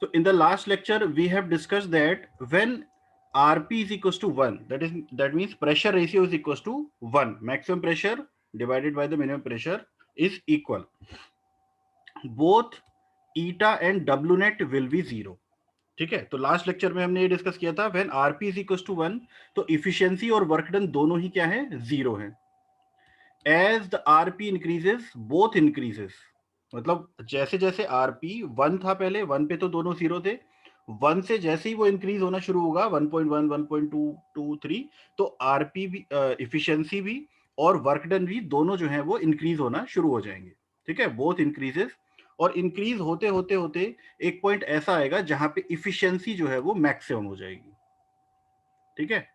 So in the last lecture, we have discussed that when Rp is equals to 1, that means pressure ratio is equals to 1. Maximum pressure divided by the minimum pressure is equal. Both eta and W net will be 0. ठीक है, तो last lecture में हमने ये discuss किया था when RP is equal to 1, तो efficiency और वर्क डन दोनों ही क्या है, 0 है. As the RP increases both increases, मतलब जैसे जैसे आरपी 1 था पहले, 1 पे तो दोनों 0 थे, 1 से जैसे ही वो इंक्रीज होना शुरू होगा 1.1 1.2 2 3, तो आरपी भी इफिशियंसी भी और वर्क डन भी दोनों जो है वो इंक्रीज होना शुरू हो जाएंगे. ठीक है, बोथ इंक्रीजेस. और इंक्रीज होते होते होते एक पॉइंट ऐसा आएगा जहां पे इफिशियंसी जो है वो मैक्सिमम हो जाएगी. ठीक है,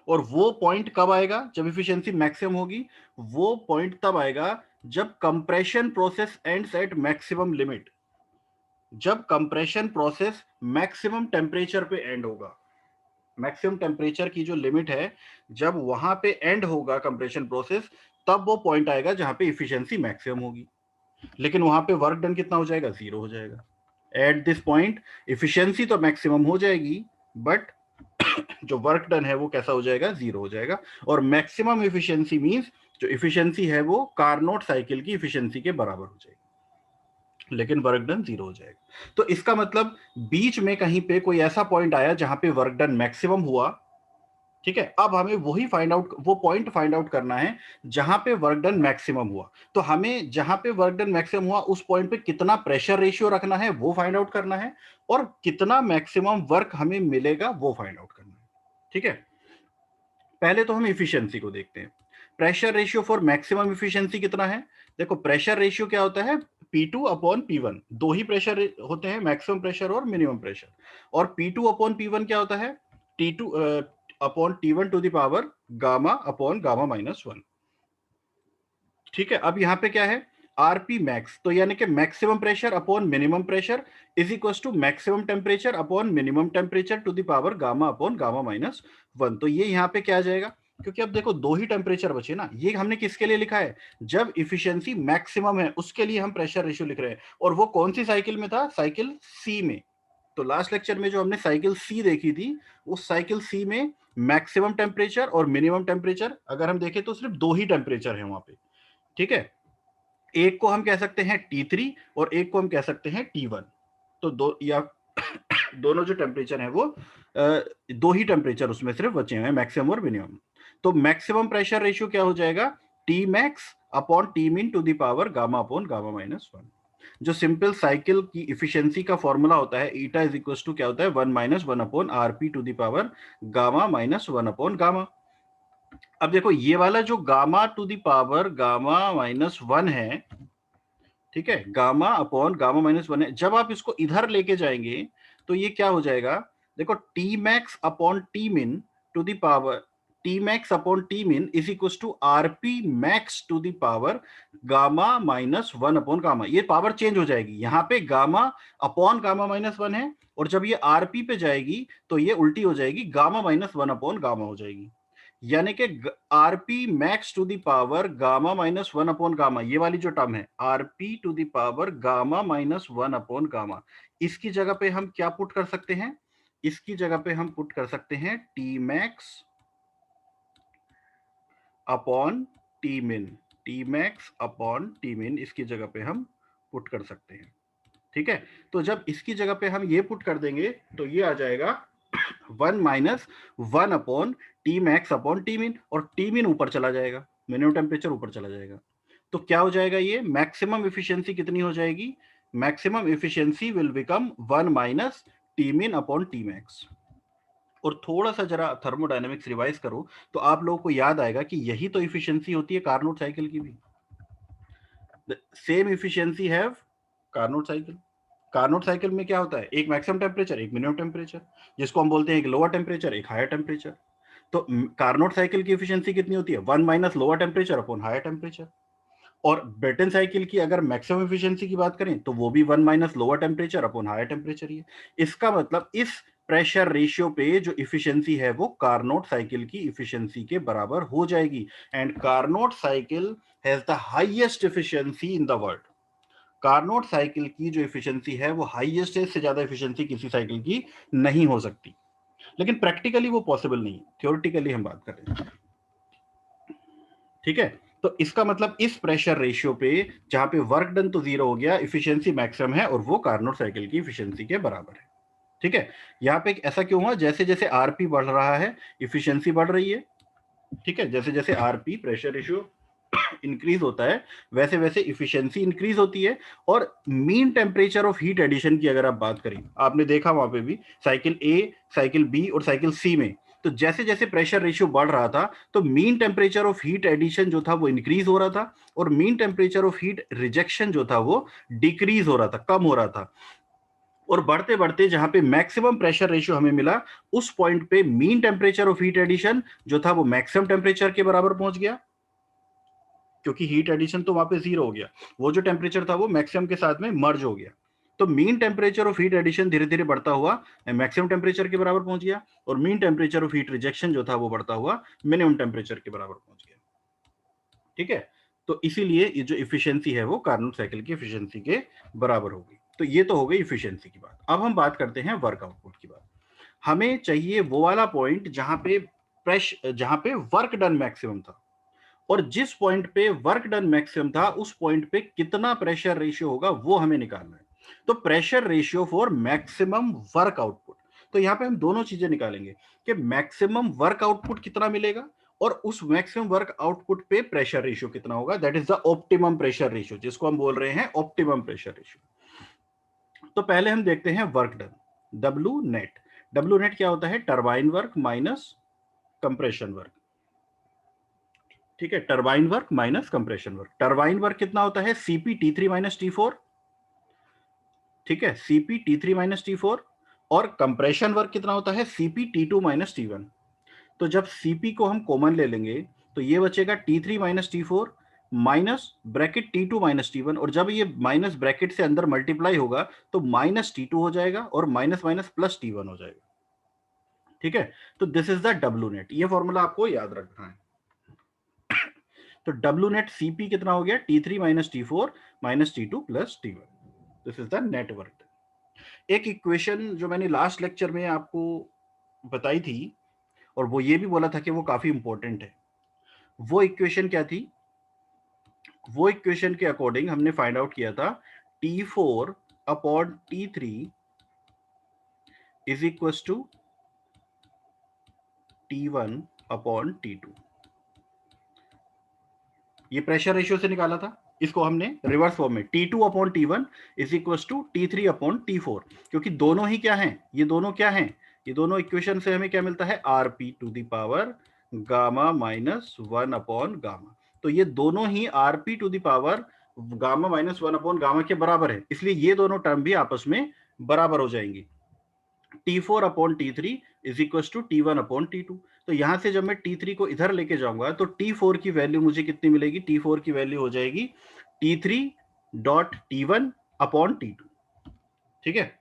और वो पॉइंट कब आएगा जब इफिशियंसी मैक्सिमम होगी? वो पॉइंट तब आएगा जब compression process ends at maximum limit, जब कंप्रेशन प्रोसेस मैक्सिमम टेम्परेचर पे एंड होगा. मैक्सिमम टेम्परेचर की जो लिमिट है, जब वहां पे एंड होगा कंप्रेशन प्रोसेस, तब वो पॉइंट आएगा जहां पे इफिशियंसी मैक्सिमम होगी. लेकिन वहां पे वर्क डन कितना हो जाएगा? 0 हो जाएगा. एट दिस पॉइंट इफिशियंसी तो मैक्सिमम हो जाएगी, बट जो वर्क डन है वो कैसा हो जाएगा? 0 हो जाएगा. और मैक्सिमम इफिशियंसी मींस जो इफिशियंसी है वो कार्नोट साइकिल की इफिशियंसी के बराबर हो जाएगी, लेकिन वर्क डन 0 हो जाएगा. तो इसका मतलब बीच में कहीं पे कोई ऐसा पॉइंट आया जहां पे वर्क डन मैक्सिमम हुआ. ठीक है, अब हमें वही फाइंड आउट, वो पॉइंट फाइंड आउट करना है जहां पे वर्क डन मैक्सिमम हुआ. तो हमें जहां पे वर्क डन मैक्सिमम हुआ उस पॉइंट पे कितना प्रेशर रेशियो रखना है वो फाइंड आउट करना है, और कितना मैक्सिमम वर्क हमें मिलेगा वो फाइंड आउट करना है. ठीक है, पहले तो हम इफिशियंसी को देखते हैं. Pressure ratio for maximum efficiency कितना है? देखो, प्रेशर रेशियो क्या होता है? P2 upon P1. दो ही प्रेशर होते हैं, मैक्सिमम प्रेशर और मिनिमम प्रेशर. और P2 अपॉन P1 क्या होता है? T2 upon T1 to the power gamma upon gamma minus 1. ठीक है, अब यहां पे क्या है? आरपी मैक्स, तो यानी कि maximum pressure upon minimum pressure is equal to maximum temperature upon minimum temperature to the power gamma upon gamma minus 1. तो ये यहां पे क्या आ जाएगा? क्योंकि अब देखो दो ही टेम्परेचर बचे ना, ये हमने किसके लिए लिखा है? जब इफिशियंसी मैक्सिमम है उसके लिए हम प्रेशर रेशियो लिख रहे हैं. और वो कौन सी साइकिल में था? साइकिल सी में. तो लास्ट लेक्चर में जो हमने साइकिल सी देखी थी, उस साइकिल सी में मैक्सिमम टेम्परेचर और मिनिमम टेम्परेचर अगर हम देखें तो सिर्फ दो ही टेम्परेचर है वहां पे. ठीक है, एक को हम कह सकते हैं T3 और एक को हम कह सकते हैं T1. तो दो या दोनों जो टेम्परेचर है वो दो ही टेम्परेचर उसमें सिर्फ बचे हुए हैं, मैक्सिमम और मिनिमम. तो मैक्सिमम प्रेशर रेशियो क्या हो जाएगा? T max upon T min to the power gamma upon gamma minus 1. जो सिंपल साइकिल की इफिशियंसी का फॉर्मूला होता है, ईटा इज इक्वल टू क्या होता है? 1 minus 1 upon RP to the power gamma minus 1 upon gamma. अब देखो ये वाला जो gamma to the power gamma minus 1 है, ठीक है, गामा अपॉन गामा माइनस 1 है, जब आप इसको इधर लेके जाएंगे तो ये क्या हो जाएगा? देखो, T max upon T min to the power, T max upon T min is equal to RP max to the power gamma minus 1 upon gamma. ये पावर चेंज हो जाएगी, यहां पे गामा अपॉन गामा माइनस 1 है, और जब ये RP पे जाएगी तो ये उल्टी हो जाएगी, गामा माइनस 1 अपॉन गामा हो जाएगी. यानी कि RP max to the power gamma minus 1 upon gamma, ये वाली जो टर्म है RP to the power gamma minus 1 upon gamma, इसकी जगह पे हम क्या पुट कर सकते हैं? इसकी जगह पे हम पुट कर सकते हैं T max upon T min. T max upon T मिन इसकी जगह पे हम पुट कर सकते हैं. ठीक है, तो जब इसकी जगह पे हम ये पुट कर देंगे तो ये आ जाएगा 1 minus 1 upon T max upon T मिन, और टी मिन ऊपर चला जाएगा, मिनिमम टेम्परेचर ऊपर चला जाएगा. तो क्या हो जाएगा? ये मैक्सिमम इफिशियंसी कितनी हो जाएगी? Maximum efficiency will become 1 minus T min upon T max. और थोड़ा सा जरा थर्मोडायनेमिक्स रिवाइज करो तो आप लोगों को याद आएगा कि यही तो इफिशियंसी होती है कार्नोट साइकिल की भी. Same efficiency have Carnot cycle. Carnot cycle में क्या होता है? एक मैक्सिमम टेम्परेचर, एक मिनिमम टेम्परेचर, जिसको हम बोलते हैं एक लोअर टेम्परेचर, एक हायर टेम्परेचर. तो कार्नोट साइकिल की एफिशिएंसी कितनी होती है? 1 minus lower temperature upon higher temperature. और ब्रेटन साइकिल की अगर मैक्सिमम एफिशिएंसी की बात करें तो वो भी 1 minus lower temperature upon higher temperature ही है. इसका मतलब इस प्रेशर रेशियो पे जो इफिशिएंसी है वो कार्नोट साइकिल की इफिशिएंसी के बराबर हो जाएगी. And Carnot cycle has the highest efficiency in the world. Carnot cycle की जो एफिशिएंसी है वो हाईएस्ट है, इससे ज्यादा एफिशिएंसी किसी साइकिल की नहीं हो सकती, लेकिन प्रैक्टिकली वो पॉसिबल नहीं है, थ्योरेटिकली हम बात कर रहे हैं। ठीक है, तो इसका मतलब इस प्रेशर रेशियो पे जहां पे वर्क डन तो 0 हो गया, एफिशिएंसी मैक्सिमम है और वो कार्नोट साइकिल की एफिशिएंसी के बराबर है। ठीक है, यहाँ पे ऐसा क्यों हुआ, जैसे जैसे आरपी बढ़ रहा है एफिशिएंसी बढ़ रही है। ठीक है, जैसे जैसे आरपी प्रेशर रेशियो इंक्रीज होता है वैसे वैसे इफिशिएंसी इंक्रीज होती है। और mean temperature of heat addition की अगर आप बात करें, आपने देखा वहां पे भी साइकिल ए, साइकिल बी और साइकिल सी में, तो जैसे जैसे प्रेशर रेशियो बढ़ रहा था तो mean temperature of heat addition जो था वो इंक्रीज हो रहा था, और mean temperature of heat rejection जो था वो डिक्रीज हो रहा था, कम हो रहा था। और बढ़ते बढ़ते जहां पे मैक्सिमम प्रेशर रेशियो हमें मिला, उस पॉइंट पे mean temperature of heat addition जो था वो मैक्सिमम टेम्परेचर के बराबर पहुंच गया, क्योंकि हीट एडिशन तो वहां पे 0 हो गया, वो जो टेम्परेचर था वो मैक्सिमम के साथ में मर्ज हो गया। तो mean temperature of heat addition धीरे धीरे बढ़ता हुआ मैक्सिमम टेम्परेचर के बराबर पहुंच गया, और mean temperature of heat rejection जो था वो बढ़ता हुआ मिनिमम टेम्परेचर के बराबर पहुंच गया। ठीक है, तो इसीलिए ये जो इफिशियंसी है वो कार्नोट साइकिल की इफिशियंसी के बराबर होगी। तो ये तो हो गई इफिशियंसी की बात। अब हम बात करते हैं वर्क आउटपुट की बात। हमें चाहिए वो वाला पॉइंट जहां पे वर्क डन मैक्सिमम था, और जिस पॉइंट पे वर्क डन मैक्सिमम था उस पॉइंट पे कितना प्रेशर रेशियो होगा वो हमें निकालना है। तो pressure ratio for maximum work output, तो यहां पे हम दोनों चीजें निकालेंगे कि मैक्सिमम वर्क आउटपुट कितना मिलेगा और उस मैक्सिमम वर्क आउटपुट पे प्रेशर रेशियो कितना होगा, that is the optimum pressure ratio, जिसको हम बोल रहे हैं ऑप्टिमम प्रेशर रेशियो। तो पहले हम देखते हैं work done, W net. W net क्या होता है, turbine work minus compression work. ठीक है, turbine work minus compression work. Turbine work कितना होता है, सीपी T3 माइनस T4। ठीक है, सीपी T3 माइनस T4। और कंप्रेशन वर्क कितना होता है, सीपी T2 माइनस T1। तो जब सीपी को हम कॉमन ले लेंगे तो ये बचेगा T3 minus T4 minus bracket T2 minus T1, और जब ये माइनस ब्रैकेट से अंदर मल्टीप्लाई होगा तो माइनस T2 हो जाएगा और माइनस माइनस प्लस T1 हो जाएगा। ठीक है, तो this is the W net, ये फॉर्मूला आपको याद रखना है। तो डब्ल्यू नेट सीपी कितना हो गया, T3 minus T4 minus T2 plus T1, this is the network. एक इक्वेशन जो मैंने लास्ट लेक्चर में आपको बताई थी और वो ये भी बोला था कि वो काफी इंपॉर्टेंट है, वो इक्वेशन क्या थी, वो इक्वेशन के अकॉर्डिंग हमने फाइंड आउट किया था T4 upon T3 is equal to T1 upon T2। ये प्रेशर रेशियो से निकाला था, इसको हमने रिवर्स फॉर्म में T2 upon T1 is equal to T3 upon T4, क्योंकि दोनों ही क्या हैं, ये दोनों क्या हैं, ये दोनों इक्वेशन से हमें क्या मिलता है, RP to the power gamma minus 1 upon gamma. तो ये दोनों ही RP to the power gamma minus 1 upon gamma के बराबर है, इसलिए ये दोनों टर्म भी आपस में बराबर हो जाएंगी। T4 upon T3 is equal to T1 upon T2। तो यहां से जब मैं T3 को इधर लेके जाऊंगा तो T4 की वैल्यू मुझे कितनी मिलेगी, T4 की वैल्यू हो जाएगी T3 dot T1 upon T2। ठीक है,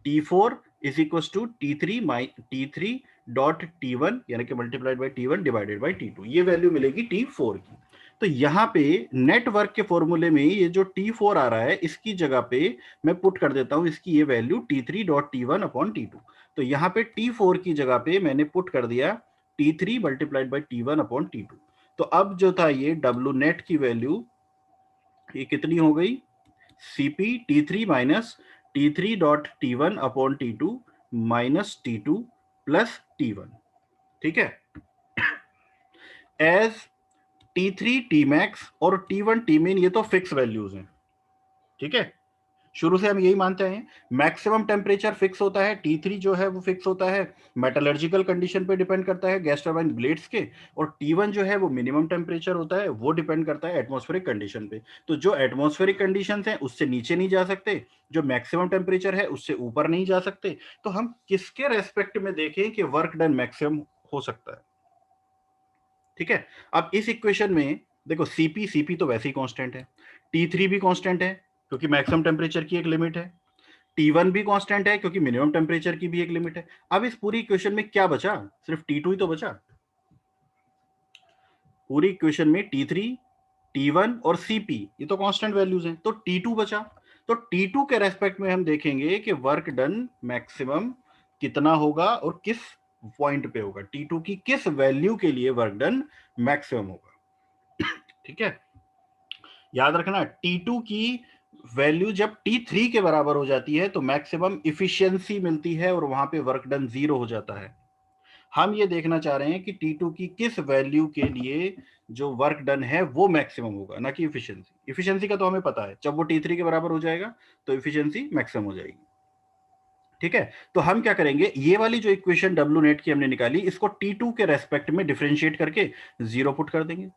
T4 is equal to T3 dot T1 यानी कि multiplied by T1 divided by T2, ये वैल्यू मिलेगी T4 की। तो यहाँ पे नेटवर्क के फॉर्मूले में ये जो T4 आ रहा है इसकी जगह पे मैं पुट कर देता हूं इसकी ये value T3 dot T1 upon T2। तो यहाँ पे T4 की जगह पे मैंने पुट कर दिया T3 multiplied by T1 upon T2। तो अब जो था ये डब्ल्यू नेट की वैल्यू ये कितनी हो गई, CP T3 minus T3 dot T1 upon T2 minus T2 plus T1। ठीक है, एज T3 Tmax और T1 Tmin ये तो फिक्स वैल्यूज हैं। ठीक है, शुरू से हम यही मानते हैं मैक्सिमम टेम्परेचर फिक्स होता है, T3 जो है वो फिक्स होता है, मेटलर्जिकल कंडीशन पे डिपेंड करता है गैस टरबाइन ब्लेड्स के, और T1 जो है वो मिनिमम टेम्परेचर होता है, वो डिपेंड करता है एटमॉस्फेरिक कंडीशन पे। तो जो एटमॉस्फेरिक कंडीशन है उससे नीचे नहीं जा सकते, जो मैक्सिमम टेम्परेचर है उससे ऊपर नहीं जा सकते। तो हम किसके रेस्पेक्ट में देखें कि वर्क डन मैक्सिमम हो सकता है। ठीक है, अब इस इक्वेशन में देखो सीपी तो वैसे ही कांस्टेंट है, T3 भी कांस्टेंट है क्योंकि मैक्सिमम टेम्परेचर की एक लिमिट है, T1 भी कांस्टेंट है क्योंकि मिनिमम टेम्परेचर की भी एक लिमिट है। अब इस पूरी इक्वेशन में क्या बचा, सिर्फ T2 ही तो बचा। पूरी इक्वेशन में T3, T1 और Cp ये तो कांस्टेंट वैल्यूज हैं, तो T2 बचा। तो T2 के रेस्पेक्ट में हम देखेंगे कि वर्क डन मैक्सिमम कितना होगा और किस पॉइंट पे होगा, T2 की किस वैल्यू के लिए वर्क डन मैक्सिमम होगा। ठीक है, याद रखना T2 की वैल्यू जब T3 के बराबर हो जाती है तो मैक्सिमम इफिशियंसी मिलती है और वहां पे वर्क डन 0 हो जाता है। हम ये देखना चाह रहे हैं कि T2 की किस वैल्यू के लिए जो वर्क डन है वो मैक्सिमम होगा, ना कि इफिशियंसी। इफिशियंसी का तो हमें पता है, जब वो T3 के बराबर हो जाएगा तो इफिशियंसी मैक्सिमम हो जाएगी। ठीक है, तो हम क्या करेंगे, ये वाली जो इक्वेशन डब्ल्यू नेट की हमने निकाली, इसको T2 के रेस्पेक्ट में डिफरेंशिएट करके 0 पुट कर देंगे।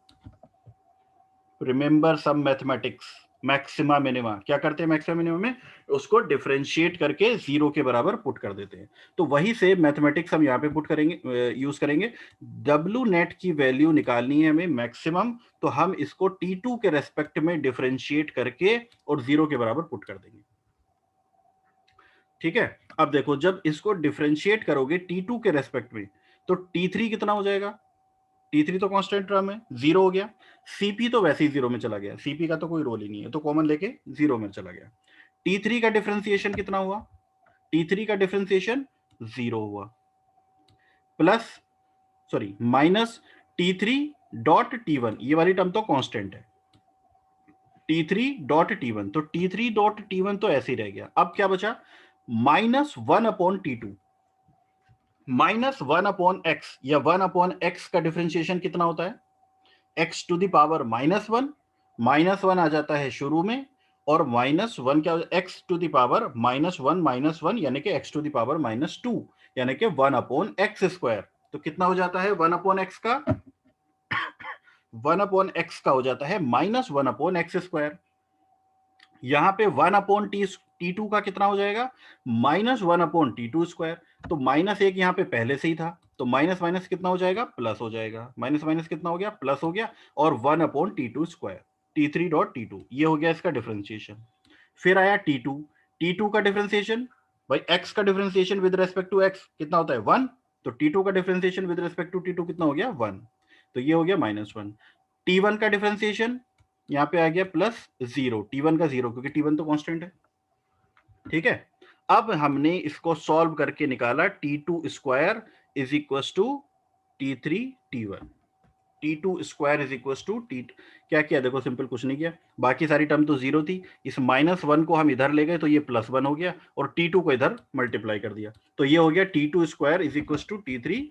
Remember some mathematics, maxima minima क्या करते हैं, मैक्सिमा मिनिमा में उसको डिफरेंशिएट करके 0 के बराबर पुट कर देते हैं। तो वही से मैथमेटिक्स हम यहाँ पे पुट करेंगे, यूज करेंगे। डब्ल्यू नेट की वैल्यू निकालनी है हमें मैक्सिमम, तो हम इसको T2 के रेस्पेक्ट में डिफरेंशिएट करके और 0 के बराबर पुट कर देंगे। ठीक है, अब देखो जब इसको डिफरेंशिएट करोगे T2 के रेस्पेक्ट में तो T3 कितना हो जाएगा, T3 तो कांस्टेंट टर्म है, 0 हो गया। Cp तो वैसे ही 0 में चला गया, Cp का तो कोई रोल ही नहीं है, तो कॉमन लेके 0 में चला गया। T3 का डिफरेंशिएशन कितना हुआ, T3 का डिफरेंशिएशन 0 हुआ, plus sorry minus T3 dot T1, ये वाली टर्म तो कांस्टेंट है, T3 डॉट T1, तो T3 डॉट T1 तो ऐसे ही रह गया। अब क्या बचा, -1 अपॉन T2, -1/x या 1/x का डिफरेंशिएशन कितना होता है, x टू द पावर -1, -1 आ जाता है शुरू में, और -1 क्या, x टू द पावर -1 यानी कि x टू द पावर -2 यानी कि 1/x²। तो कितना हो जाता है 1/x का, 1/x का हो जाता है -1/x²। यहां पे 1/T2 का कितना हो जाएगा, -1/T2²। तो -1 यहां पे पहले से ही था, तो माइनस माइनस कितना हो जाएगा, प्लस हो जाएगा, माइनस माइनस कितना हो गया, प्लस हो गया, और 1/T2², T3 डॉट T2, ये हो गया इसका डिफरेंशिएशन। फिर आया T2 का डिफरेंशिएशन, भाई x का differentiation with respect to x कितना होता है 1, तो T2 का differentiation with respect to T2 कितना हो गया 1, तो ये हो गया -1। T1 का डिफरेंशिएशन यहाँ पे आ गया +0, T1 का 0 क्योंकि T1 तो कांस्टेंट है। ठीक है, अब हमने इसको सॉल्व करके निकाला T2² is equal to T3 T1, T2² is equal to T, क्या किया देखो, सिंपल कुछ नहीं किया, बाकी सारी टर्म तो 0 थी, इस -1 को हम इधर ले गए तो ये +1 हो गया, और T2 को इधर मल्टीप्लाई कर दिया, तो ये हो गया T2² is equal to T3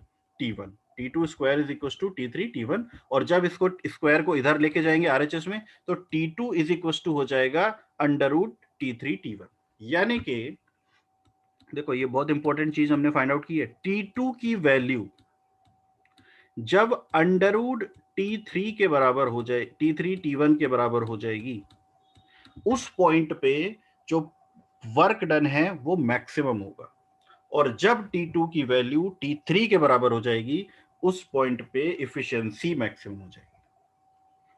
T1, T2² is equal to T3 T1। और जब इसको स्क्वायर को इधर लेके जाएंगे RHS में तो T2 इज इक्वल टू हो जाएगा √T3 T1, यानी कि देखो ये बहुत इंपॉर्टेंट चीज हमने फाइंड आउट की है, T2 की वैल्यू जब √T3 के बराबर हो जाए, T3 T1 के बराबर हो जाएगी, उस पॉइंट पे जो वर्क डन है वो मैक्सिमम होगा, और जब T2 की वैल्यू T3 के बराबर हो जाएगी उस पॉइंट पे इफिशियंसी मैक्सिमम हो जाएगी।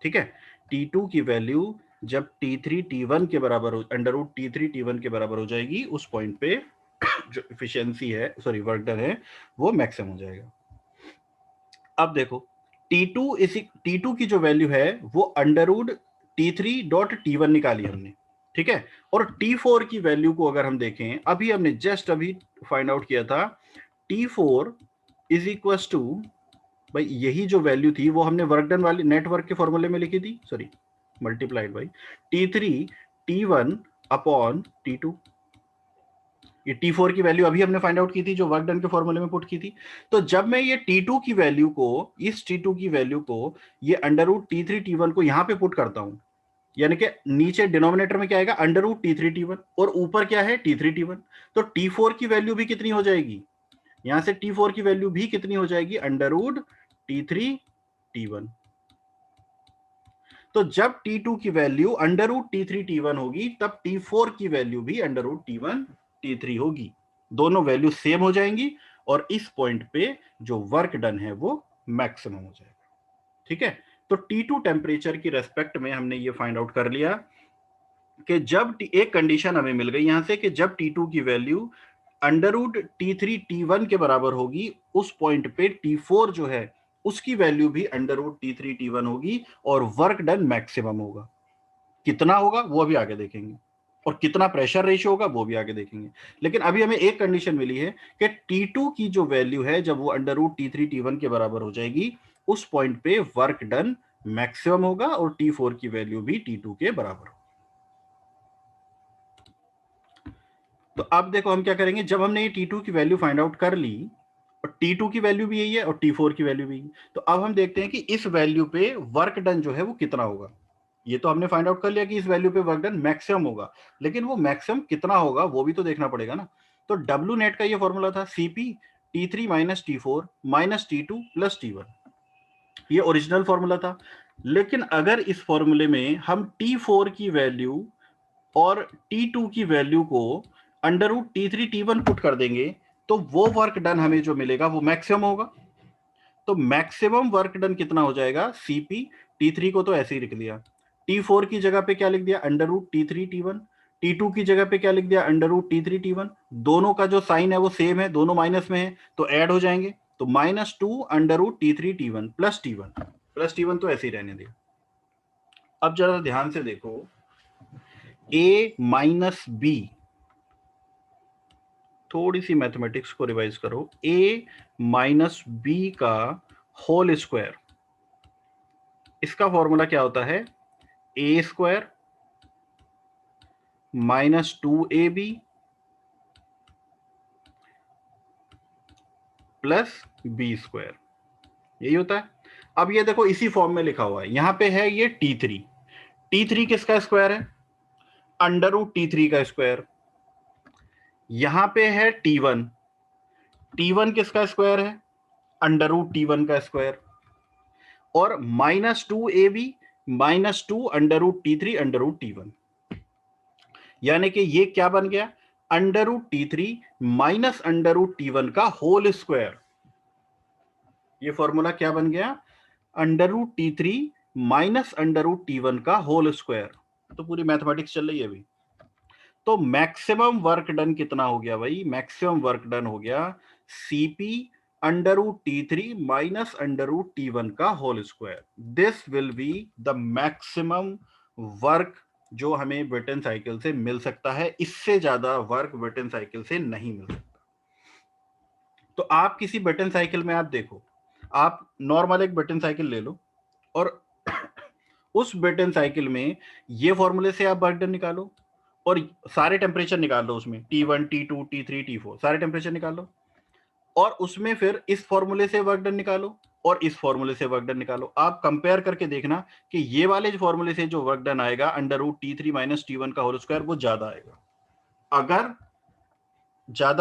ठीक है, T2 की वैल्यू जब T3 T1 के बराबर हो, √T3 T1 के बराबर हो जाएगी, उस पॉइंट पे जो इफिशियंसी है, सॉरी वर्क डन है, वो मैक्सिमम हो जाएगा। अब देखो T2 की जो वैल्यू है वो √T3 डॉट T1 निकाली हमने, ठीक है, और T4 की वैल्यू को अगर हम देखें, अभी हमने जस्ट अभी फाइंड आउट किया था, T4 इज इक्वल टू, भाई यही जो वैल्यू थी वो हमने वर्क डन वाली नेटवर्क के फॉर्मूले में लिखी थी, sorry multiplied by T3 T1 upon T2, ये T4 की वैल्यू अभी हमने फाइंड आउट की थी जो वर्क डन के फॉर्मूले में पुट की थी। तो जब मैं ये T2 की वैल्यू को, इस T2 की वैल्यू को ये √T3 T1 को यहां पे पुट करता हूं, यानी कि नीचे डिनोमिनेटर में क्या आएगा √T3 T1 और ऊपर क्या है T3 T1, तो T4 की वैल्यू भी कितनी हो जाएगी, यहां से T4 की वैल्यू भी कितनी हो जाएगी √T3 T1। तो जब T2 की वैल्यू √T3 T1 होगी तब T4 की वैल्यू भी √T1 T3 होगी, दोनों वैल्यू सेम हो जाएंगी, और इस पॉइंट पे जो वर्क डन है वो मैक्सिमम हो जाएगा। ठीक है, तो T2 टेम्परेचर की रेस्पेक्ट में हमने ये फाइंड आउट कर लिया कि जब एक कंडीशन हमें मिल गई यहां से कि जब T2 की वैल्यू √T3 T1 के बराबर होगी, उस पॉइंट पे T4 जो है उसकी वैल्यू भी √T3 T1 होगी और वर्क डन मैक्सिमम होगा। कितना होगा वो अभी आगे देखेंगे। और कितना प्रेशर रेशियो होगा वो भी आगे देखेंगे। लेकिन अभी हमें एक कंडीशन मिली है कि T2 की जो वैल्यू है जब वो अंडर रूट T3 T1 के बराबर हो जाएगी, उस पॉइंट पे वर्क डन मैक्सिमम होगा और T4 की वैल्यू भी T2 के बराबर होगी। तो अब देखो हम क्या करेंगे, जब हमने ये T2 की वैल्यू फाइंड आउट कर ली और T2 की वैल्यू भी यही है और T4 की वैल्यू भी यही है, तो अब हम देखते हैं कि इस वैल्यू पे वर्क डन जो है वो कितना होगा। ये तो हमने फाइंड आउट कर लिया कि इस वैल्यू पे वर्क डन मैक्सिमम होगा, लेकिन वो मैक्सिमम कितना होगा वो भी तो देखना पड़ेगा ना। तो डब्ल्यू नेट का ये फॉर्मूला था Cp T3 minus T4 minus T2 plus T1, ये ओरिजिनल फॉर्मूला था। लेकिन अगर इस फॉर्मूले में हम T4 की वैल्यू और T2 की वैल्यू को under root T3 T1 put कर देंगे तो वो वर्क डन हमें जो मिलेगा वो मैक्सिमम होगा। तो मैक्सिमम वर्क डन कितना हो जाएगा, Cp T3 को तो ऐसे ही लिख दिया, T4 की जगह पे क्या लिख दिया, under root T3 T1, T2 की जगह पे क्या लिख दिया, अंडर रूट T3 T1। दोनों का जो साइन है वो सेम है, दोनों माइनस में है तो ऐड हो जाएंगे, तो -2 under root T3 T1 plus T1 तो ऐसे ही रहने दिया। अब जरा ध्यान से देखो, a माइनस बी, थोड़ी सी मैथमेटिक्स को रिवाइज करो, a माइनस बी का होल स्क्वायर, इसका फॉर्मूला क्या होता है, A square -2ab plus B square, यही होता है। अब ये देखो इसी फॉर्म में लिखा हुआ है, यहां पे है ये T3 किसका स्क्वायर है, अंडर रूट T3 का स्क्वायर। यहां पे है T1 किसका स्क्वायर है, अंडर रूट T1 का स्क्वायर। और -2ab -2 under root T3 under root T1, यानी कि ये क्या बन गया, under root T3 minus under root T1 का होल स्क्वायर। ये फॉर्मूला क्या बन गया, under root T3 minus under root T1 का होल स्क्वायर। तो पूरी मैथमेटिक्स चल रही है अभी। तो मैक्सिमम वर्क डन कितना हो गया भाई, मैक्सिमम वर्क डन हो गया Cp under root T3 minus under root T1 का whole square. This will be the maximum work जो हमें ब्रेटन साइकिल से मिल सकता है, इससे ज्यादा वर्क ब्रेटन साइकिल से नहीं मिल सकता। तो आप किसी ब्रेटन साइकिल में आप देखो, आप नॉर्मल एक ब्रेटन साइकिल ले लो और उस ब्रेटन साइकिल में ये फॉर्मूले से आप वर्क डन निकालो और सारे टेम्परेचर निकाल लो, उसमें T1 T2 T3 T4 सारे टेम्परेचर निकाल लो, और उसमें फिर इस फॉर्मूले से वर्क डन निकालो और इस फॉर्मूले से वर्क डन निकालो। आप कंपेयर करके देखना कि ये वाले फॉर्मूले से जो वर्क डन आएगा under root T3 minus T1 का होल स्क्वायर वो ज्यादा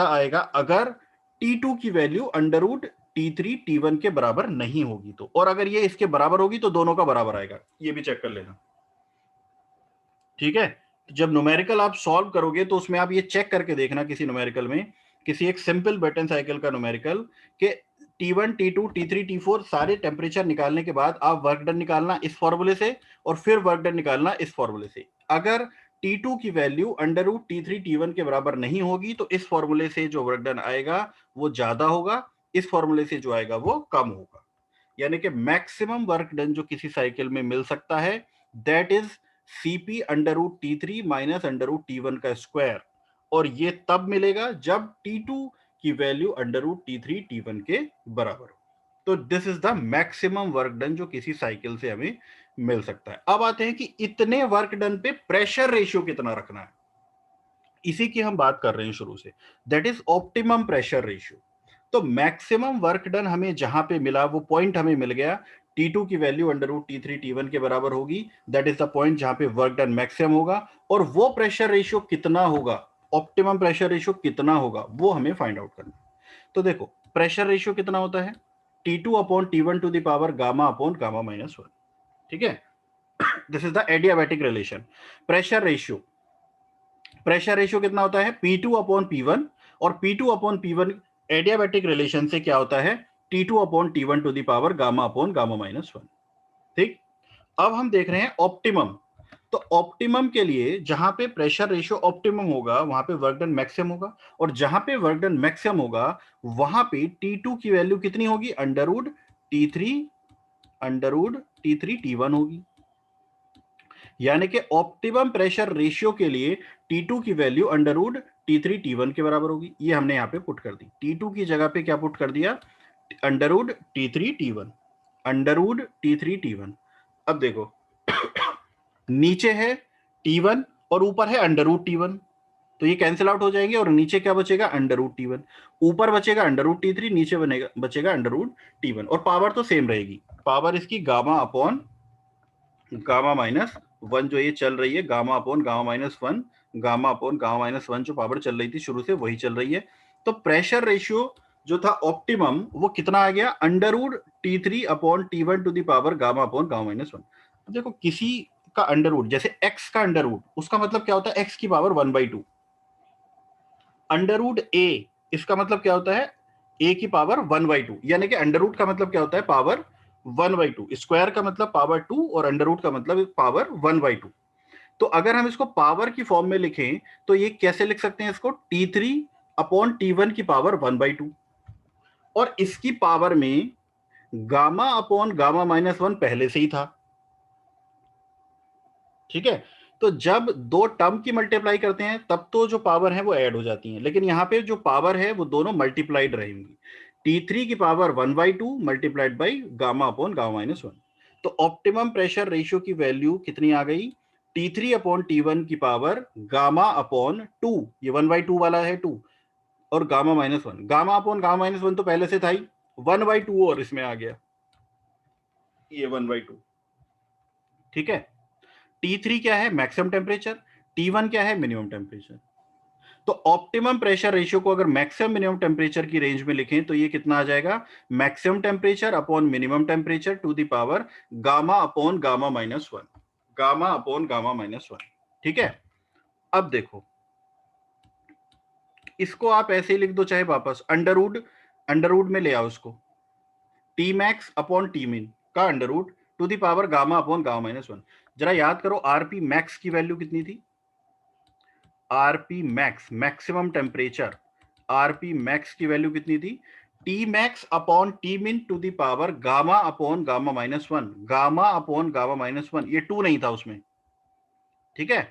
आएगा, अगर T2 की value under root T3 T1 के बराबर नहीं होगी तो, और अगर ये इसके बराबर होगी तो दोनों का बराबर आएगा, ये भी चेक कर लेना, ठीक है। तो जब न्यूमेरिकल आप सॉल्व करोगे तो उसमें आप ये चेक करके देखना, किसी न्यूमेरिकल में, किसी एक सिंपल ब्रेटन साइकिल का न्यूमेरिकल, के T1 T2 T3 T4 सारे टेम्परेचर निकालने के बाद आप वर्क डन निकालना इस फॉर्मूले से और फिर वर्क डन निकालना इस फॉर्मूले से। अगर T2 की value under root T3 T1 के बराबर नहीं होगी तो इस फॉर्मूले से जो वर्क डन आएगा वो ज्यादा होगा, इस फॉर्मूले से जो आएगा वो कम होगा। यानी कि मैक्सिमम वर्क डन जो किसी साइकिल में मिल सकता है that is Cp under root T3 minus under root T1 का स्क्वायर, और ये तब मिलेगा जब T2 की value under root T3 T1 के बराबर हो। तो this is the maximum work done जो किसी साइकिल से हमें मिल सकता है। अब आते हैं कि इतने वर्क डन पे प्रेशर रेशियो कितना रखना है, इसी की हम बात कर रहे हैं शुरू से, that is optimum pressure ratio. तो मैक्सिमम वर्क डन हमें जहां पे मिला वो पॉइंट हमें मिल गया, T2 की value under root T3 T1 के बराबर होगी, दैट इज द पॉइंट जहां पे वर्क डन मैक्सिमम होगा। और वो प्रेशर रेशियो कितना होगा, ऑप्टिमम प्रेशर रेशियो कितना होगा वो हमें फाइंड आउट करना है। तो देखो प्रेशर रेशियो कितना होता है, T2 upon T1 to the power gamma upon gamma minus 1, ठीक है। This is the adiabatic relation. Pressure ratio कितना होता है, P2 अपॉन P1, और P2 upon P1 adiabatic relation से क्या होता है, T2 upon T1 to the power gamma upon gamma minus 1, ठीक। अब हम देख रहे हैं ऑप्टिमम। तो ऑप्टिमम के लिए जहां पे प्रेशर रेशियो ऑप्टिमम होगा वहां पे वर्क डन मैक्सिमम होगा, और जहां पे वर्क डन मैक्सिमम होगा वहां पे T2 की वैल्यू कितनी होगी, अंडर रूट T3 T1 होगी। यानी कि ऑप्टिमम प्रेशर रेशियो के लिए T2 की value under root T3 T1 के बराबर होगी। ये हमने यहां पे पुट कर दी, T2 की जगह पे क्या पुट कर दिया, under root T3 T1, under root T3 T1। अब देखो नीचे है T1 और ऊपर है अंडर रूट T1, तो ये कैंसिल आउट हो जाएंगे और नीचे क्या बचेगा, अंडर रूट T1, ऊपर बचेगा अंडर रूट T3, नीचे बचेगा अंडर रूट T1, और पावर तो सेम रहेगी, पावर इसकी gamma upon gamma minus one जो ये चल रही है, gamma upon gamma minus one, gamma upon gamma minus one जो पावर चल रही थी शुरू से वही चल रही है। तो प्रेशर रेशियो जो था ऑप्टिमम वो कितना आ गया, under root T3 upon T1 to the power gamma upon gamma minus one. देखो किसी का अंडर रूट, जैसे x का अंडर रूट, उसका मतलब क्या होता है, x की पावर 1/2। अंडर रूट a, इसका मतलब क्या होता है, a की पावर 1/2, यानी कि अंडर रूट का मतलब क्या होता है, पावर 1/2, स्क्वायर का मतलब पावर 2 और अंडर रूट का मतलब पावर 1/2। तो अगर हम इसको पावर की फॉर्म में लिखें तो ये कैसे लिख सकते हैं, इसको T3 अपॉन T1 की पावर 1/2, और इसकी पावर में gamma upon gamma minus one पहले से ही था। ठीक है, तो जब दो टर्म की मल्टीप्लाई करते हैं तब तो जो पावर है वो ऐड हो जाती है, लेकिन यहां पे जो पावर है वो दोनों मल्टीप्लाइड रहेंगी। T3 की power 1/2 multiplied by gamma upon gamma minus one. तो ऑप्टिमम प्रेशर रेशियो की वैल्यू कितनी आ गई, T3 अपॉन T1 की पावर गामा अपॉन 2, ये 1/2 वाला है 2, और gamma minus one, gamma upon gamma minus one तो पहले से था ही, 1/2 और इसमें आ गया ये 1/2। ठीक है, T3 क्या है, मैक्सिमम टेम्परेचर, T1 क्या है, मिनिमम टेम्परेचर। तो ऑप्टिमम प्रेशर रेशियो को अगर मैक्सिमम मिनिमम टेम्परेचर की रेंज में लिखें तो ये कितना आ जाएगा, maximum temperature upon minimum temperature to the power gamma upon gamma minus one, gamma upon gamma minus one. ठीक है, अब देखो इसको आप ऐसे ही लिख दो चाहे वापस, अंडर रूट में ले आओ उसको, T max upon T min का under root to the power gamma upon gamma minus one. जरा याद करो आरपी मैक्स की वैल्यू कितनी थी, RP max maximum temperature, RP max की वैल्यू कितनी थी, T max upon T min to the power gamma upon gamma minus one, gamma upon gamma minus one, ये टू नहीं था उसमें। ठीक है,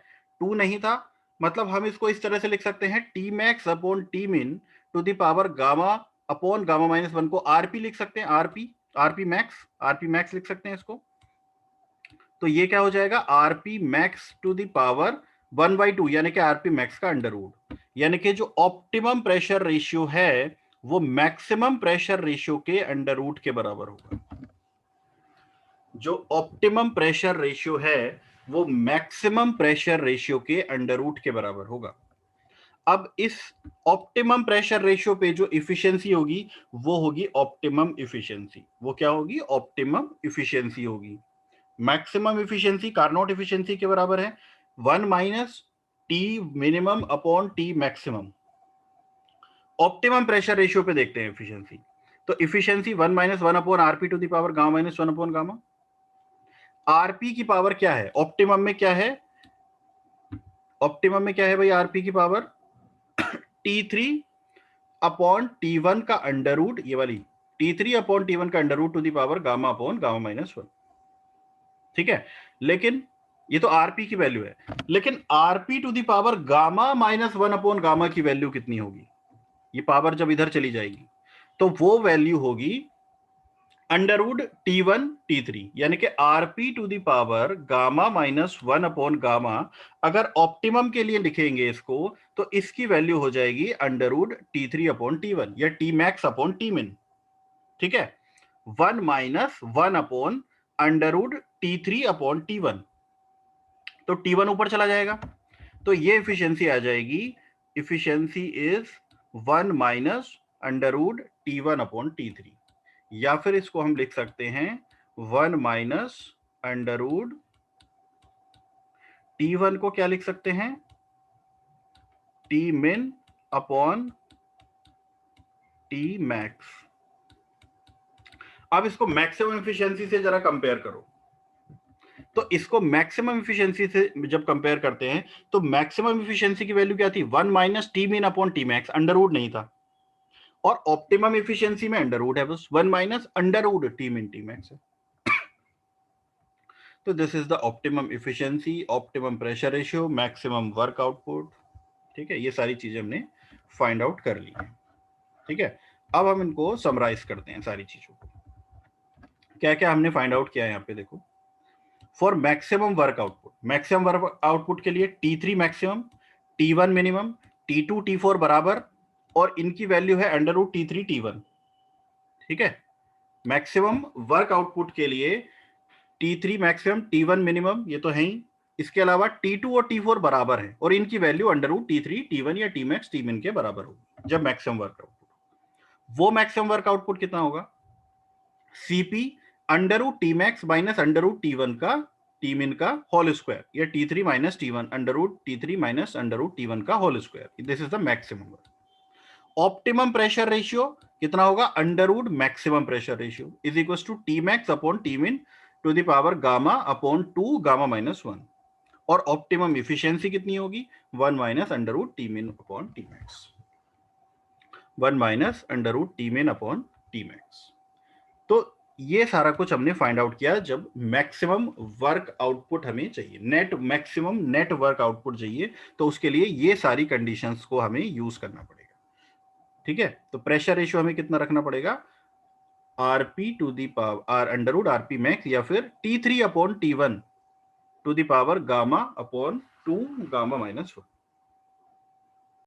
टू नहीं था, मतलब हम इसको इस तरह से लिख सकते हैं, T max upon T min to the power gamma upon gamma minus one को आरपी लिख सकते हैं, आरपी मैक्स लिख सकते हैं इसको। तो ये क्या हो जाएगा, RP max to the power 1/2, यानी कि आरपी मैक्स का अंडर रूट, यानी कि जो ऑप्टिमम प्रेशर रेशियो है वो मैक्सिमम प्रेशर रेशियो के अंडर रूट के बराबर होगा। जो ऑप्टिमम प्रेशर रेशियो है वो मैक्सिमम प्रेशर रेशियो के अंडर रूट के बराबर होगा। अब इस ऑप्टिमम प्रेशर रेशियो पे जो इफिशियंसी होगी वो होगी ऑप्टिमम इफिशियंसी। वो क्या होगी, ऑप्टिमम इफिशियंसी होगी। मैक्सिमम इफिशियंसी कार्नोट इफिशियंसी के बराबर है 1 minus T minimum upon T maximum. Optimum pressure ratio पे देखते हैं इफिशियंसी, तो efficiency 1 minus one upon RP to the power gamma minus one upon gamma. RP की पावर क्या है ऑप्टिमम में, क्या है ऑप्टिमम में, क्या है भाई, आरपी की पावर T3 अपॉन T1 का अंडर रूट, ये वाली T3 अपॉन T1 का under root to the power gamma upon gamma minus one. ठीक है, लेकिन ये तो आरपी की वैल्यू है, लेकिन RP to the power gamma minus one upon gamma की वैल्यू कितनी होगी, ये पावर जब इधर चली जाएगी तो वो वैल्यू होगी अंडर रूट T1 T3, यानी कि RP to the power gamma minus one upon gamma. अगर ऑप्टिमम के लिए लिखेंगे इसको तो इसकी वैल्यू हो जाएगी under root T3 upon T1 या T मैक्स अपॉन T मिन। ठीक है, 1 minus one upon under root T3 upon T1, तो T1 ऊपर चला जाएगा, तो ये इफिशियंसी आ जाएगी, efficiency is 1 minus under root T1 upon T3, या फिर इसको हम लिख सकते हैं 1 माइनस अंडर रूट T1 को क्या लिख सकते हैं, T मिन अपॉन T मैक्स। अब इसको मैक्सिमम एफिशिएंसी से जरा कंपेयर करो, तो इसको मैक्सिमम एफिशिएंसी से जब कंपेयर करते हैं तो मैक्सिमम एफिशिएंसी की वैल्यू क्या थी, 1 minus T min upon T max, under root नहीं था, और ऑप्टिमम एफिशिएंसी में अंडर रूट है बस, 1 minus under root T min T max है। तो this is the optimum efficiency, optimum pressure ratio, maximum work output. ठीक है, ये सारी चीजें हमने फाइंड आउट कर ली हैं। ठीक है, अब हम इनको समराइज करते हैं सारी चीजों को। क्या क्या हमने फाइंड आउट किया है यहाँ पे देखो। For maximum work output, maximum work output के लिए T3 maximum, T1 minimum, T2 T4 बराबर, और इनकी वैल्यू है अंडर रूट T3 T1। ठीक है, मैक्सिमम वर्क आउटपुट के लिए T3 मैक्सिमम, T1 मिनिमम, ये तो है ही। इसके अलावा T2 और T4 बराबर है और इनकी value under root T3 T1 या T मैक्स T min के बराबर होगी जब मैक्सिमम वर्क आउटपुट। वो मैक्सिमम वर्क आउटपुट कितना होगा? Cp under root T max minus under root T1 का T min का होल स्क्वायर, या T3 minus T1 under root T3 minus under root T1 का whole square. This is the maximum. Optimum pressure ratio कितना होगा? Under root maximum pressure ratio is equal to T max upon T min to the power gamma upon 2 gamma minus 1। और optimum efficiency कितनी होगी? 1 minus under root T min upon T max, 1 minus under root T min upon T max. तो ये सारा कुछ हमने find out किया जब मैक्सिमम वर्क आउटपुट हमें चाहिए, net maximum net work output चाहिए, तो उसके लिए ये सारी कंडीशंस को हमें यूज करना पड़ेगा। ठीक है, तो प्रेशर रेशियो हमें कितना रखना पड़ेगा? RP to the power or under root RP max, या फिर T3 upon T1 to the power gamma upon 2 gamma minus 1।